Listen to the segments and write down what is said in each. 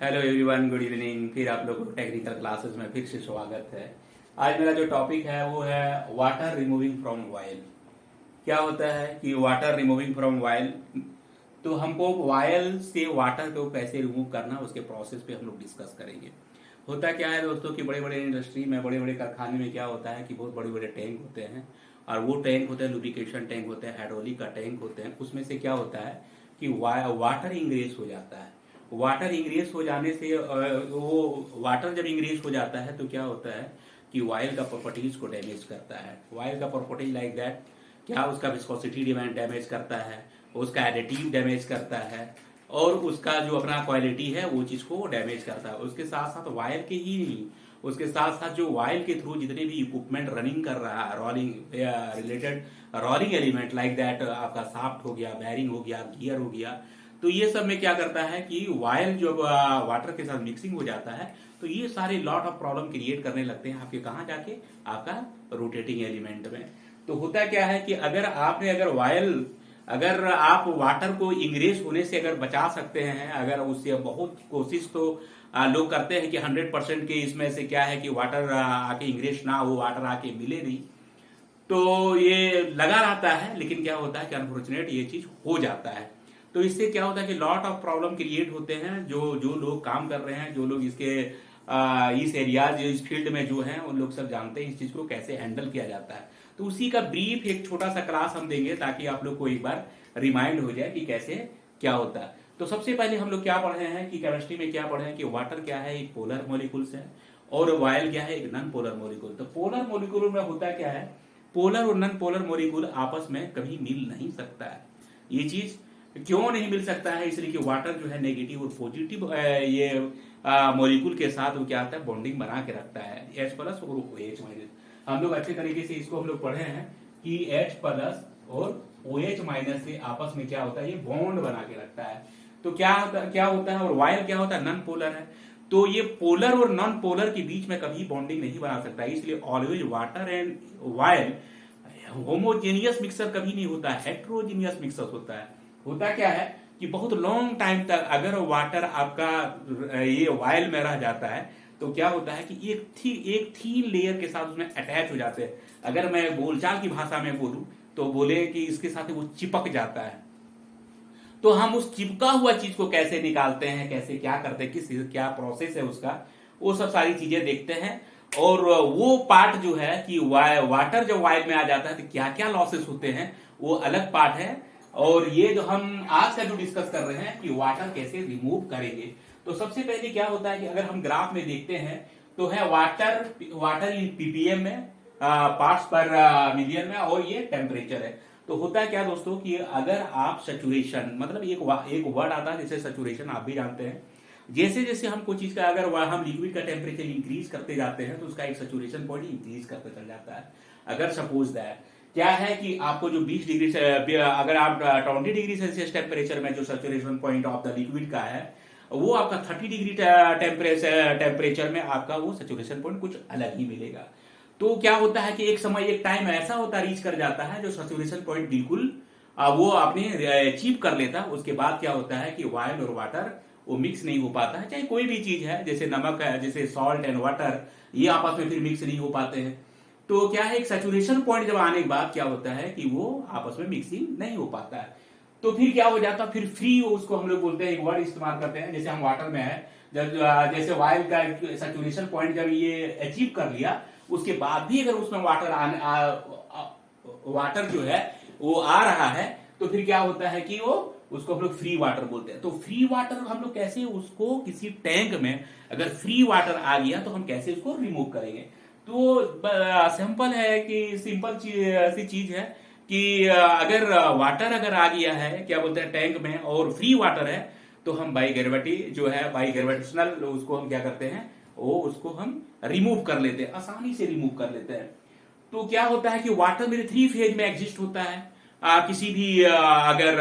Hello everyone, good evening. फिर आप लोगों को टेक्निकल क्लासेस में फिर से स्वागत है। आज मेरा जो टॉपिक है वो है वाटर रिमूविंग फ्रॉम वायल। क्या होता है कि वाटर रिमूविंग फ्रॉम वायल, तो हमको वायल से वाटर को कैसे रिमूव करना उसके प्रोसेस पे हम लोग डिस्कस करेंगे। होता क्या है दोस्तों कि बड़े बड़े इंडस्ट्री में, बड़े बड़े कारखाने में क्या होता है कि बहुत बड़े बड़े टैंक होते हैं, और वो टैंक होते हैं लुब्रिकेशन टैंक होते हैं, हाइड्रोलिक का टैंक होते हैं। उसमें से क्या होता है कि वाटर इंग्रेस हो जाता है। वाटर इंग्रेस हो जाने से वो वाटर जब इंग्रेस हो जाता है तो क्या होता है कि वायल का प्रॉपर्टीज को डैमेज करता है। वायल का प्रॉपर्टीज लाइक दैट, क्या उसका विस्कोसिटी डिमांड डैमेज करता है, उसका एडिटिव डैमेज करता है, और उसका जो अपना क्वालिटी है वो चीज को डैमेज करता है। उसके साथ साथ वायल के ही नहीं, उसके साथ साथ जो वायल के थ्रू जितने भी इक्विपमेंट रनिंग कर रहा है, rolling related rolling element like that, आपका साफ्ट हो गया, बैरिंग हो गया, गियर हो गया, तो ये सब में क्या करता है कि वायल जो वाटर के साथ मिक्सिंग हो जाता है तो ये सारे लॉट ऑफ प्रॉब्लम क्रिएट करने लगते हैं आपके कहाँ जाके, आपका रोटेटिंग एलिमेंट में। तो होता क्या है कि अगर आप वाटर को इंग्रेस होने से अगर बचा सकते हैं, अगर उससे बहुत कोशिश तो लोग करते हैं कि 100% के इसमें से क्या है कि वाटर आके इंग्रेस ना हो, वाटर आके मिले नहीं, तो ये लगा रहता है। लेकिन क्या होता है कि अनफॉर्चुनेट ये चीज हो जाता है। तो इससे क्या होता है कि लॉट ऑफ प्रॉब्लम क्रिएट होते हैं। जो जो लोग काम कर रहे हैं, जो लोग इस एरियाज, इस फील्ड में जो हैं, उन लोग सब जानते हैं इस चीज को कैसे हैंडल किया जाता है। तो उसी का ब्रीफ एक छोटा सा क्लास हम देंगे ताकि आप लोग को एक बार रिमाइंड हो जाए कि कैसे क्या होता है। तो सबसे पहले हम लोग क्या पढ़े हैं कि केमिस्ट्री में क्या पढ़े हैं कि वाटर क्या है, एक पोलर मॉलिक्यूल्स है, और वायल क्या है, एक नॉन पोलर मॉलिक्यूल। तो पोलर मॉलिक्यूल में होता क्या है, पोलर और नॉन पोलर मॉलिक्यूल आपस में कभी मिल नहीं सकता है। ये चीज क्यों नहीं मिल सकता है, इसलिए कि वाटर जो है नेगेटिव और पॉजिटिव ये मॉलिक्यूल के साथ वो क्या आता है, बॉन्डिंग बना के रखता है, H प्लस और OH माइनस। हम लोग अच्छे तरीके से इसको हम लोग पढ़े हैं कि H प्लस और OH माइनस से आपस में क्या होता है, ये बॉन्ड बना के रखता है। तो क्या होता है, और वायर क्या होता है, नॉन पोलर है। तो ये पोलर और नॉन पोलर के बीच में कभी बॉन्डिंग नहीं बना सकता, इसलिए always water and wire homogeneous mixer कभी नहीं होता, हेट्रोजीनियस मिक्सर होता है। होता क्या है कि बहुत लॉन्ग टाइम तक अगर वाटर आपका ये वायल में रह जाता है तो क्या होता है कि एक थीन लेयर के साथ उसमें अटैच हो जाते हैं। अगर मैं बोलचाल की भाषा में बोलूं तो बोले कि इसके साथ वो चिपक जाता है। तो हम उस चिपका हुआ चीज को कैसे निकालते हैं, कैसे क्या करते हैं, क्या प्रोसेस है उसका, वो सब सारी चीजें देखते हैं। और वो पार्ट जो है कि वाटर जब वायल में आ जाता है तो क्या क्या लॉसेस होते हैं, वो अलग पार्ट है। और ये जो हम आज का जो डिस्कस कर रहे हैं कि वाटर कैसे रिमूव करेंगे, तो सबसे पहले क्या होता है कि अगर हम ग्राफ में देखते हैं तो है वाटर इन पीपीएम में, पार्ट्स पर मिलियन में, और ये टेम्परेचर है। तो होता है क्या दोस्तों कि अगर आप सैचुरेशन, मतलब एक वर्ड आता है जैसे सैचुरेशन, आप भी जानते हैं, जैसे जैसे हम कोई चीज का अगर हम लिक्विड का टेम्परेचर इंक्रीज करते जाते हैं तो उसका एक सैचुरेशन पॉइंट इंक्रीज करते चल जाता है। अगर सपोज दैट क्या है कि आपको जो 20 डिग्री से, अगर आप 20 डिग्री सेल्सियस टेम्परेचर में जो saturation point of the liquid का है, वो आपका 30 डिग्री टेम्परेचर में आपका वो सैचुरेशन पॉइंट कुछ अलग ही मिलेगा। तो क्या होता है कि एक समय, एक टाइम ऐसा होता रीच कर जाता है जो सैचुरेशन पॉइंट बिल्कुल वो आपने अचीव कर लेता। उसके बाद क्या होता है कि वायल और वाटर वो मिक्स नहीं हो पाता है। चाहे कोई भी चीज है, जैसे नमक है, जैसे सॉल्ट एंड वाटर, ये आपस में फिर मिक्स नहीं हो पाते हैं। तो क्या है, एक सैचुरेशन पॉइंट जब आने के बाद क्या होता है कि वो आपस में मिक्सिंग नहीं हो पाता है। तो फिर क्या हो जाता है, फिर फ्री, उसको हम लोग बोलते हैं, एक वर्ड इस्तेमाल करते हैं, जैसे हम वाटर में है, जब जैसे वायल का सैचुरेशन पॉइंट जब ये अचीव कर लिया, उसके बाद भी अगर उसमें वाटर जो है वो आ रहा है, तो फिर क्या होता है कि वो, उसको हम लोग फ्री वाटर बोलते हैं। तो फ्री वाटर हम लोग कैसे उसको, किसी टैंक में अगर फ्री वाटर आ गया तो हम कैसे उसको रिमूव करेंगे। तो सिंपल है कि सिंपल सी चीज है कि अगर वाटर अगर आ गया है, क्या बोलते हैं, टैंक में, और फ्री वाटर है, तो हम बाई ग्रेविटी जो है, बाई ग्रेविटेशनल, उसको हम क्या करते हैं, वो उसको हम रिमूव कर लेते हैं, आसानी से रिमूव कर लेते हैं। तो क्या होता है कि वाटर मेरे 3 फेज में एग्जिस्ट होता है। किसी भी अगर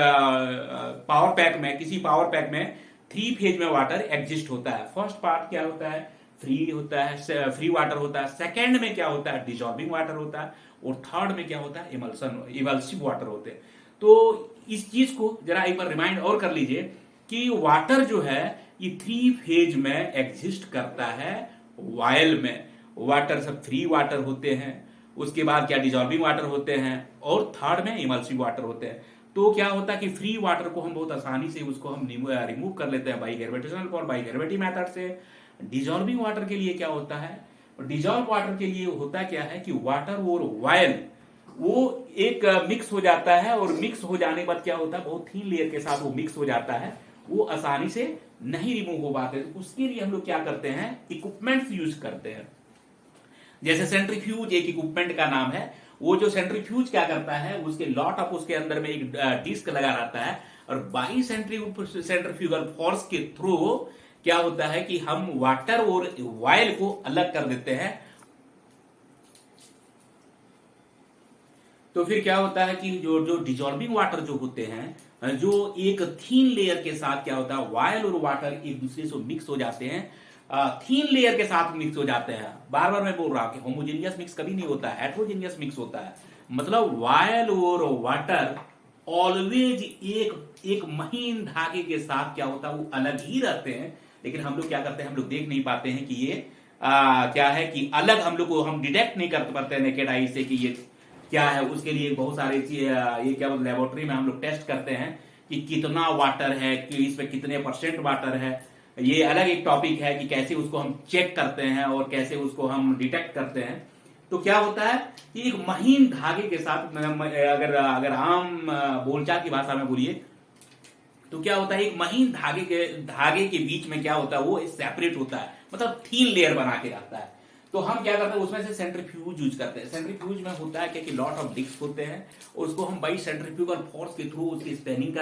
पावर पैक में, किसी पावर पैक में 3 फेज में वाटर एग्जिस्ट होता है। फर्स्ट पार्ट क्या होता है, फ्री होता है, फ्री वाटर होता है। सेकंड में क्या होता है, डिसॉल्विंग वाटर होता है। और थर्ड में क्या होता है, इमल्सिव वाटर होते हैं। तो इस चीज को जरा एक बार रिमाइंड और कर लीजिए कि वाटर जो है ये 3 फेज में एग्जिस्ट करता है वायल में। वाटर सब 3 वाटर होते हैं, उसके बाद क्या डिजॉल्विंग वाटर होते हैं, और थर्ड में इमल्सिव वाटर होते हैं। तो क्या होता है कि फ्री वाटर को हम बहुत आसानी से उसको हम रिमूव कर लेते हैं बाई ग्रेविटेशनल और बाई ग्रेविटी मेथड से। डिजॉल्विंग वाटर के लिए क्या होता है, डिजॉल्व वाटर के लिए होता क्या है कि वाटर और वायल वो एक मिक्स हो जाता है, और मिक्स हो जाने के बाद क्या होता है बहुत थीन लेयर के साथ वो मिक्स हो जाता है, वो आसानी से नहीं रिमूव हो पाते। तो उसके लिए हम लोग क्या करते हैं, इक्विपमेंट्स यूज करते हैं। जैसे सेंट्रीफ्यूज एक इक्विपमेंट का नाम है। वो जो सेंट्रीफ्यूज क्या करता है, उसके लॉट ऑफ उसके अंदर में एक डिस्क लगा रहता है, और बाई सेंट्रीफ्यूगल फोर्स के थ्रू क्या होता है कि हम वाटर और वायल को अलग कर देते हैं। तो फिर क्या होता है कि जो जो डिजॉल्विंग वाटर जो होते हैं, जो एक थीन लेयर के साथ क्या होता है वायल और वाटर एक दूसरे से मिक्स हो जाते हैं, थीन लेयर के साथ मिक्स हो जाते हैं। बार बार मैं बोल रहा हूं कि होमोजेनियस मिक्स कभी नहीं होता है, हेट्रोजेनियस मिक्स होता है। मतलब वायल और वाटर ऑलवेज एक महीन धागे के साथ क्या होता है वो अलग ही रहते हैं। लेकिन हम लोग क्या करते हैं, हम लोग देख नहीं पाते हैं कि ये क्या है कि अलग हम लोग को हम डिटेक्ट नहीं कर पाते हैं नेकेड आई से कि ये क्या है। उसके लिए बहुत सारे ये क्या बोलते लेबोरेटरी में हम लोग टेस्ट करते हैं कि कितना वाटर है, कि इसमें कितने % वाटर है। ये अलग एक टॉपिक है कि कैसे उसको हम चेक करते हैं और कैसे उसको हम डिटेक्ट करते हैं। तो क्या होता है कि एक महीन धागे के साथ अगर आम बोलचाल की भाषा में बोलिए तो क्या होता है, एक महीन धागे के बीच में क्या होता है वो सेपरेट होता है, मतलब थीन लेयर बना के रखता है। तो हम क्या करते हैं उसमें से सेंट्रीफ्यूज यूज करते हैं। सेंट्रीफ्यूज में होता है क्या कि लॉट ऑफ डिस्क होते हैं, उसको हम बाई सेंट्रीफ्यूगल फोर्स के थ्रू उसकी स्पिनिंग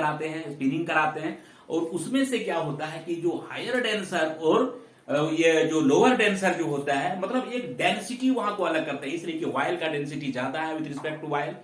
कराते हैं। और उसमें से क्या होता है कि जो हायर डेंसर और ये जो लोअर डेंसर जो होता है, मतलब एक डेंसिटी वहां को अलग करते हैं। इसलिए कि वायल का डेंसिटी ज्यादा है विद रिस्पेक्ट टू वायल,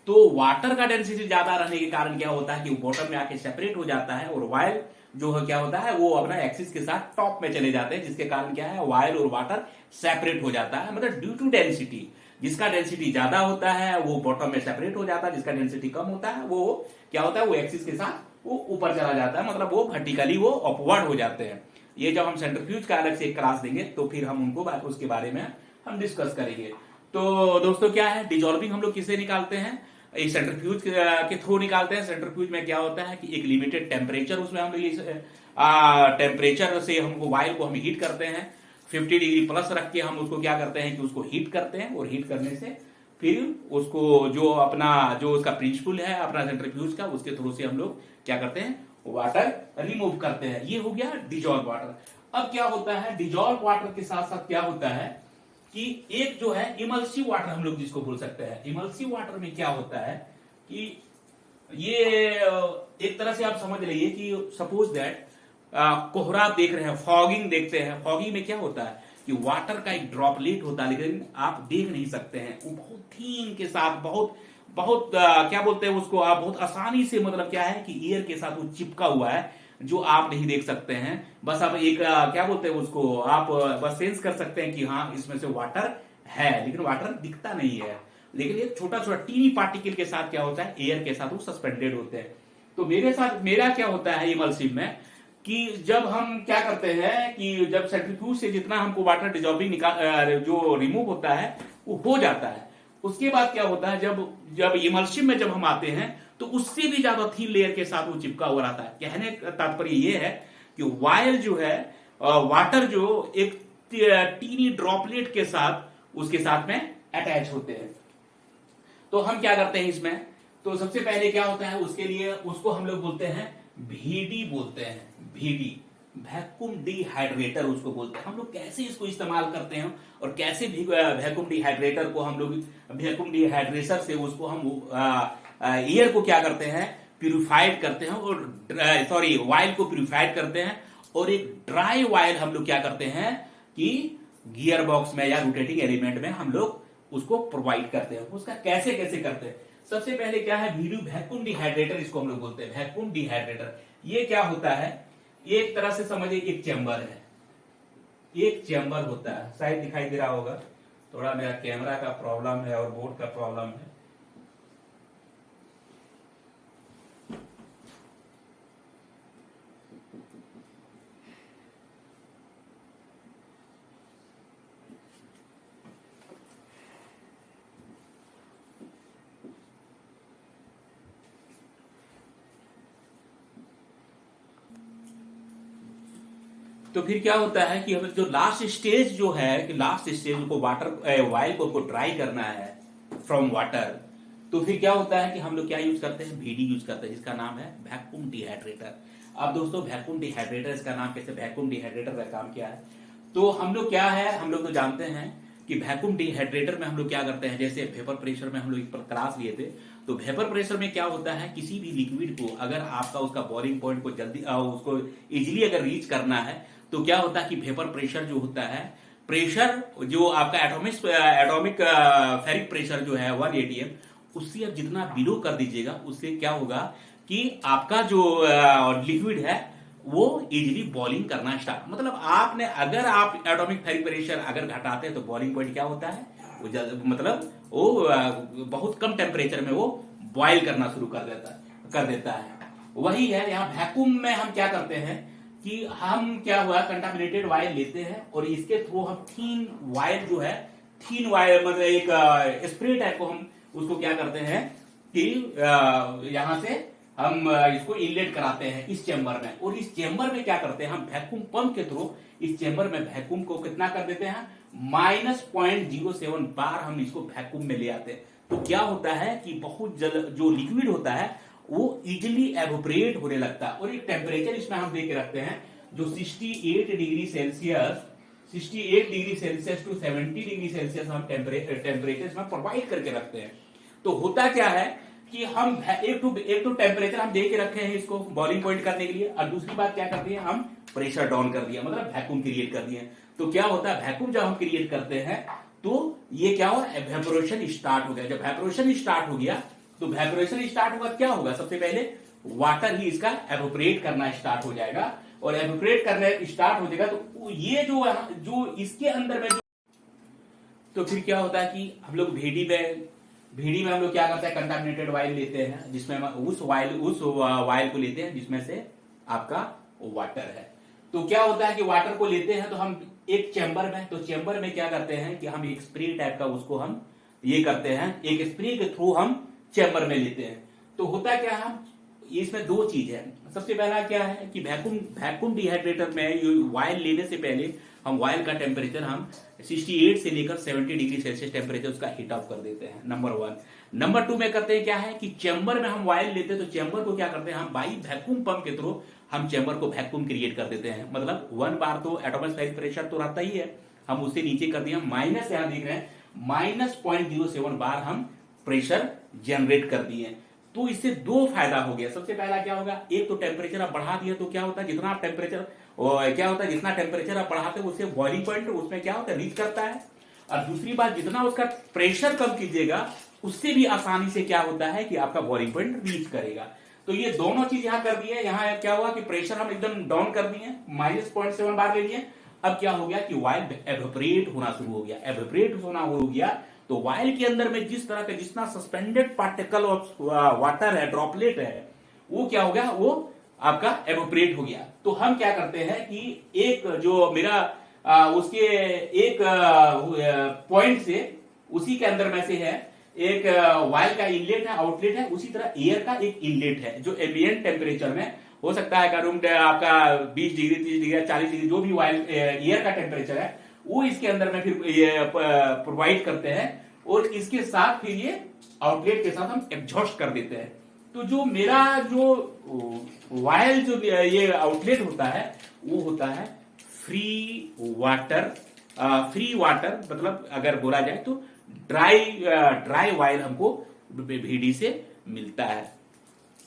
तो वाटर का डेंसिटी ज्यादा रहने के कारण क्या होता है कि बॉटम में आके सेपरेट हो जाता है, और वायल जो है क्या होता है वो अपना एक्सिस के साथ टॉप में चले जाते हैं, जिसके कारण क्या है वायल और वाटर सेपरेट हो जाता है। मतलब ड्यू टू डेंसिटी, जिसका डेंसिटी ज्यादा होता है वो बॉटम में सेपरेट हो जाता है, जिसका डेंसिटी कम होता है वो क्या होता है वो एक्सिस के साथ वो ऊपर चला जाता है, मतलब वो वर्टिकली वो अपवर्ड हो जाते हैं। ये जब हम सेंट्रीफ्यूज का अलग से एक क्लास देंगे तो फिर हम उनको उसके बारे में हम डिस्कस करेंगे। तो दोस्तों क्या है, डिजॉल्विंग हम लोग किसे निकालते हैं, एक सेंट्रीफ्यूज के थ्रू निकालते हैं। सेंट्रीफ्यूज में क्या होता है कि एक लिमिटेड टेम्परेचर उसमें हम लोग टेम्परेचर से हमको वायल को हम हीट करते हैं, 50 डिग्री प्लस रख के हम उसको क्या करते हैं कि उसको हीट करते हैं, और हीट करने से फिर उसको जो अपना जो उसका प्रिंसिपल है अपना सेंट्रीफ्यूज का, उसके थ्रू से हम लोग क्या करते हैं वाटर रिमूव करते हैं। ये हो गया डिजॉल्व वाटर। अब क्या होता है डिजॉल्व वाटर के साथ साथ क्या होता है कि एक जो है इमल्सिव वाटर हम लोग जिसको बोल सकते हैं। इमल्सिव वाटर में क्या होता है कि ये एक तरह से आप समझ लीजिए कि सपोज दैट कोहरा देख रहे हैं, फॉगिंग देखते हैं। फॉगिंग में क्या होता है कि वाटर का एक ड्रॉपलेट होता है, लेकिन आप देख नहीं सकते हैं, वो बहुत थीन के साथ बहुत बहुत क्या बोलते हैं उसको, आप बहुत आसानी से मतलब क्या है कि एयर के साथ वो चिपका हुआ है, जो आप नहीं देख सकते हैं। बस आप एक क्या बोलते हैं उसको, आप बस सेंस कर सकते हैं कि हाँ इसमें से वाटर है, लेकिन वाटर दिखता नहीं है। लेकिन एक छोटा छोटा टीनी पार्टिकल के साथ क्या होता है एयर के साथ वो सस्पेंडेड होते हैं। तो मेरा क्या होता है इमल्सिव में कि जब हम क्या करते हैं कि जब सेंट्रीफ्यूज से जितना हमको वाटर डिजॉल्विंग जो रिमूव होता है वो हो जाता है, उसके बाद क्या होता है जब इमल्सिव में जब हम आते हैं तो उससे भी ज्यादा थीन लेयर के साथ वो चिपका हुआ रहता है। कहने का तात्पर्य ये है कि वायल जो है वाटर जो एक टीनी ड्रॉपलेट के साथ उसके साथ में अटैच होते हैं। तो हम क्या करते हैं इसमें, तो सबसे पहले क्या होता है उसके लिए उसको हम लोग बोलते हैं VD बोलते हैं, VD वैक्यूम डिहाइड्रेटर उसको बोलते हैं। हम लोग कैसे इसको इस्तेमाल करते हैं और कैसे वैक्यूम डिहाइड्रेटर को हम लोग वैक्यूम डिहाइड्रेटर से उसको हम एयर को क्या करते हैं प्यूरिफाइड करते हैं, और सॉरी वायल को प्यूरिफाइड करते हैं, और एक ड्राई वायल हम लोग क्या करते हैं कि गियर बॉक्स में या रोटेटिंग एलिमेंट में हम लोग उसको प्रोवाइड करते हैं। उसका कैसे कैसे करते हैं, सबसे पहले क्या है वीडियो वैक्यूम डिहाइड्रेटर इसको हम लोग बोलते हैं। वैक्यूम डिहाइड्रेटर ये क्या होता है, एक तरह से समझिए एक चैम्बर है, एक चैम्बर होता है, शायद दिखाई दे रहा होगा, थोड़ा मेरा कैमरा का प्रॉब्लम है और बोर्ड का प्रॉब्लम है। तो फिर क्या होता है कि हमें जो लास्ट स्टेज जो है कि लास्ट स्टेज को वाटर वाइल को ड्राई करना है फ्रॉम वाटर, तो फिर क्या होता है कि हम लोग क्या यूज करते हैं, VD यूज करते हैं, जिसका नाम है वैक्यूम डिहाइड्रेटर। अब दोस्तों वैक्यूम डिहाइड्रेटर, इसका नाम कैसे, वैक्यूम डिहाइड्रेटर का काम क्या है, तो हम लोग क्या है, हम लोग तो जानते हैं कि वैक्यूम डिहाइड्रेटर में हम लोग क्या करते हैं, जैसे वेपर प्रेशर में हम लोग एक क्लास लिए थे, तो वेपर प्रेशर में क्या होता है, किसी भी लिक्विड को अगर आपका उसका बॉइलिंग पॉइंट को जल्दी उसको इजीली अगर रीच करना है, तो क्या होता है कि वेपर प्रेशर जो होता है, प्रेशर जो आपका एटॉमिक फेरिक प्रेशर जो है 1 atm, उससे आप जितना बिलो कर दीजिएगा, उससे क्या होगा कि आपका जो लिक्विड है वो इजीली बॉइलिंग करना स्टार्ट, मतलब आपने अगर आप एटॉमिक फेरिक प्रेशर अगर घटाते हैं तो बॉइलिंग पॉइंट क्या होता है, वो मतलब वो बहुत कम टेम्परेचर में वो बॉइल करना शुरू कर देता है। वही है यहाँ वैक्यूम में हम क्या करते हैं कि हम क्या हुआ कंटामिनेटेड वायर लेते हैं और इसके थ्रू हम थीन वायर जो है, थीन वायर मतलब एक स्प्रे टाइप को हम उसको क्या करते हैं कि यहां से हम इसको इनलेट कराते हैं इस चेंबर में, और इस चेंबर में क्या करते हैं हम वैक्यूम पंप के थ्रू इस चेंबर में वैक्यूम को कितना कर देते हैं, -0.07 बार हम इसको वैक्यूम में ले आते हैं। तो क्या होता है कि बहुत जो लिक्विड होता है वो इजिली एवोपरेट होने लगता है, और एक टेम्परेचर इसमें हम दे के रखते हैं जो 68 degree Celsius to 70 degree Celsius हम टेम्परेचर इसमें प्रोवाइड करके रखते हैं। तो होता क्या है कि हम एक तो टेम्परेचर हम दे के रखे हैं इसको बॉइलिंग पॉइंट करने के लिए, और दूसरी बात क्या कर दी है, हम प्रेशर डाउन कर दिया, मतलब वैक्यूम क्रिएट कर दिए। तो क्या होता है, वैक्यूम जब हम क्रिएट करते हैं तो ये क्या हुआ, एवेपोरेशन स्टार्ट हो गया। जब एवेपोरेशन स्टार्ट हो गया तो वेपोरेशन स्टार्ट होगा, क्या होगा, सबसे पहले वाटर ही इसका एवोपरेट करना स्टार्ट हो जाएगा, और एवोपरेट करने स्टार्ट हो जाएगा तो ये जो इसके अंदर में तो फिर क्या होता है कि हम लोग भीड़ी में हम लोग क्या करते हैं, कंटामिनेटेड वाइल लेते हैं, जिसमें उस वाइल को लेते हैं जिसमें से आपका वाटर है। तो क्या होता है कि वाटर को लेते हैं तो हम एक चेंबर में, तो चेंबर में क्या करते हैं कि हम एक स्प्रे टाइप का उसको हम ये करते हैं, एक स्प्रे के थ्रू हम चेंबर में लेते हैं। तो होता क्या है, इसमें दो चीज है। सबसे पहला क्या है कि वैक्यूम डिहाइड्रेटर में वाइल लेने से पहले हम वाइल का टेम्परेचर हम 68 से लेकर 70 डिग्री सेल्सियस टेम्परेचर उसका हीट अप कर देते हैं, नंबर 1। नंबर 2 में करते हैं क्या है कि चेंबर में हम वाइल लेते हैं तो चेंबर को क्या करते हैं हम बाई वैक्यूम पंप के थ्रू हम चेंबर को वैक्यूम क्रिएट कर देते हैं, मतलब 1 बार तो एटमॉस्फेरिक प्रेशर तो रहता ही है, हम उससे नीचे कर दिए, माइनस यहां देख रहे हैं -0.07 बार हम प्रेशर जनरेट कर दिए। तो इससे दो फायदा हो गया। सबसे पहला क्या होगा, एक तो टेम्परेचर आप बढ़ा दिया तो क्या होता है, जितना आप टेम्परेचर जितना टेम्परेचर आप बढ़ाते हैं उससे बॉइलिंग पॉइंट उसमें क्या होता है, रीच करता है। और दूसरी बात, जितना उसका प्रेशर कम कीजिएगा उससे भी आसानी से क्या होता है कि आपका बॉइलिंग पॉइंट रीच करेगा। तो ये दोनों चीज यहां कर दिए। यहां क्या हुआ कि प्रेशर हम एकदम डाउन कर दिए, -0.7 बार ले लिए। अब क्या हो गया कि वाइल एवेपोरेट होना शुरू हो गया। एवेपोरेट होना हो गया तो वाइल के अंदर में जिस तरह का जितना सस्पेंडेड पार्टिकल ऑफ वाटर है, ड्रॉपलेट है, वो क्या हो गया, वो आपका एवेपोरेट हो गया। तो हम क्या करते हैं कि एक जो मेरा उसके एक पॉइंट से उसी के अंदर में से है एक वाइल का इनलेट है, आउटलेट है, उसी तरह एयर का एक इनलेट है जो एम्बिएंट टेम्परेचर में हो सकता है रूम आपका 20 डिग्री 30 डिग्री 40 डिग्री जो भी वाइल एयर का टेम्परेचर है वो इसके अंदर में फिर ये प्रोवाइड करते हैं, और इसके साथ फिर ये आउटलेट के साथ हम एग्जॉस्ट कर देते हैं। तो जो मेरा जो वाइल जो ये आउटलेट होता है वो होता है फ्री वाटर। फ्री वाटर मतलब अगर बोला जाए तो ड्राई वाइल हमको VD से मिलता है।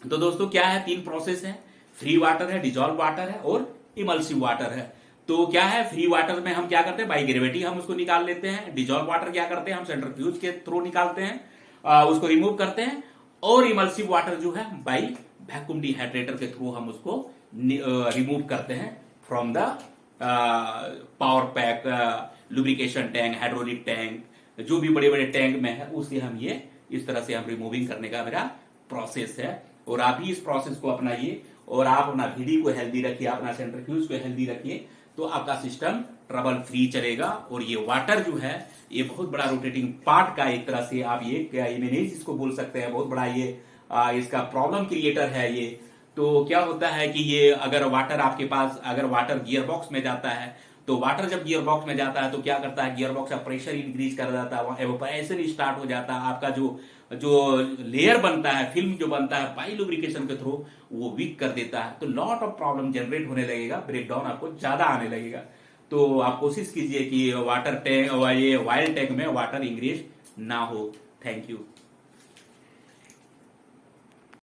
तो दोस्तों क्या है, 3 प्रोसेस है, फ्री वाटर है, डिजॉल्व वाटर है और इमल्सिव वाटर है। तो क्या है, फ्री वाटर में हम क्या करते हैं, बाई ग्रेविटी हम उसको निकाल लेते हैं। डिजॉल्व वाटर क्या करते हैं, हम सेंट्रीफ्यूज के थ्रू निकालते हैं, उसको रिमूव करते हैं। और इमल्सिव वाटर जो है बाई वैक्यूम डिहाइड्रेटर के थ्रू हम उसको रिमूव करते हैं from the power pack, lubrication tank, hydraulic tank, जो भी बड़े बड़े टैंक में है उससे हम ये इस तरह से हम रिमूविंग करने का मेरा प्रोसेस है। और आप भी इस प्रोसेस को अपनाइए और आप अपना VD को हेल्दी रखिए, अपना सेंट्रीफ्यूज को हेल्दी रखिए, तो आपका सिस्टम ट्रबल फ्री चलेगा। और ये वाटर जो है ये बहुत बड़ा रोटेटिंग पार्ट का एक तरह से आप ये इमेज इसको बोल सकते हैं, बहुत बड़ा ये इसका प्रॉब्लम क्रिएटर है ये। तो क्या होता है कि ये अगर वाटर आपके पास, अगर वाटर गियर बॉक्स में जाता है, तो वाटर जब गियर बॉक्स में जाता है तो क्या करता है, गियर बॉक्स का प्रेशर इंक्रीज कर देता है, वहां एवोपरेशन स्टार्ट हो जाता है, आपका जो जो लेयर बनता है, फिल्म जो बनता है बाई लुब्रिकेशन के थ्रू, वो वीक कर देता है, तो लॉट ऑफ प्रॉब्लम जनरेट होने लगेगा, ब्रेकडाउन आपको ज्यादा आने लगेगा। तो आप कोशिश कीजिए कि वाटर टैंक, ये वाइल्ड टैंक में वाटर इंग्रेज ना हो। Thank you.